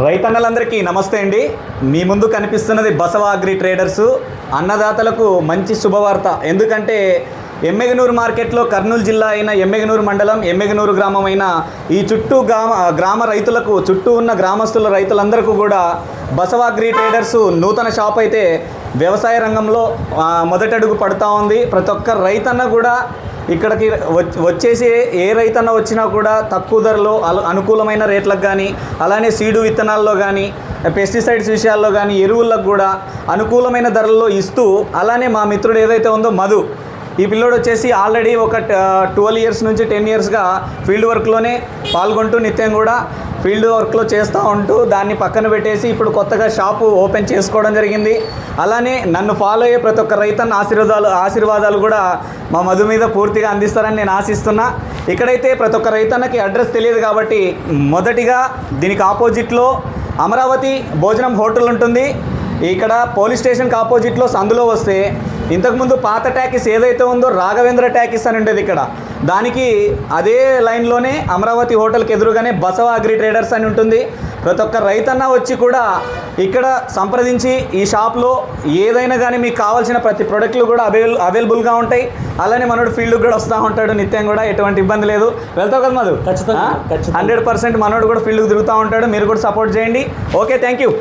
రైతన్నలందరికీ నమస్తే అండి. మీ ముందు కనిపిస్తున్నది బసవ అగ్రి ట్రేడర్సు. అన్నదాతలకు మంచి శుభవార్త. ఎందుకంటే ఎమ్మెగనూరు మార్కెట్లో కర్నూలు జిల్లా అయిన ఎమ్మెగనూరు మండలం ఎమ్మెగనూరు గ్రామం అయిన ఈ చుట్టూ గ్రామ రైతులకు, చుట్టూ ఉన్న గ్రామస్తుల రైతులందరికీ కూడా బసవ అగ్రి ట్రేడర్సు నూతన షాప్ అయితే వ్యవసాయ రంగంలో మొదటడుగు పడుతూ ఉంది. ప్రతి ఒక్క రైతన్న కూడా ఇక్కడికి వచ్చేసి ఏ రైతన్న వచ్చినా కూడా తక్కువ ధరలో అనుకూలమైన రేట్లకు కానీ, అలానే సీడు విత్తనాల్లో కానీ, పెస్టిసైడ్స్ విషయాల్లో కానీ, ఎరువులకు కూడా అనుకూలమైన ధరల్లో ఇస్తూ, అలానే మా మిత్రుడు ఏదైతే ఉందో మధు, ఈ పిల్లోడు వచ్చేసి ఆల్రెడీ ఒక 12 ఇయర్స్ నుంచి 10 ఇయర్స్గా ఫీల్డ్ వర్క్లోనే పాల్గొంటూ నిత్యం కూడా ఫీల్డ్ వర్క్లో చేస్తూ ఉంటూ దాన్ని పక్కన పెట్టేసి ఇప్పుడు కొత్తగా షాపు ఓపెన్ చేసుకోవడం జరిగింది. అలానే నన్ను ఫాలో అయ్యే ప్రతి ఒక్క రైతన్న ఆశీర్వాదాలు కూడా మా మధు మీద పూర్తిగా అందిస్తారని నేను ఆశిస్తున్నా. ఇక్కడైతే ప్రతి ఒక్క రైతన్నకి అడ్రస్ తెలియదు కాబట్టి మొదటిగా దీనికి ఆపోజిట్లో అమరావతి భోజనం హోటల్ ఉంటుంది. ఇక్కడ పోలీస్ స్టేషన్కి ఆపోజిట్లో సందులో వస్తే ఇంతకుముందు పాత ట్యాకిస్ ఏదైతే ఉందో రాఘవేంద్ర ట్యాకిస్ అని ఉండేది ఇక్కడ, దానికి అదే లైన్లోనే అమరావతి హోటల్కి ఎదురుగానే బసవ అగ్రి ట్రేడర్స్ అని ఉంటుంది. ప్రతి ఒక్క రైతన్న వచ్చి కూడా ఇక్కడ సంప్రదించి ఈ షాప్లో ఏదైనా కానీ మీకు కావాల్సిన ప్రతి ప్రోడక్ట్లు కూడా అవైలబుల్గా ఉంటాయి. అలానే మనోడు ఫీల్డ్కి కూడా వస్తూ ఉంటాడు నిత్యం కూడా, ఎటువంటి ఇబ్బంది లేదు. వెళ్తావు కదా మధు? ఖచ్చితంగా 100% మనోడు కూడా ఫీల్డ్కి తిరుగుతూ ఉంటాడు. మీరు కూడా సపోర్ట్ చేయండి. Okay, thank you.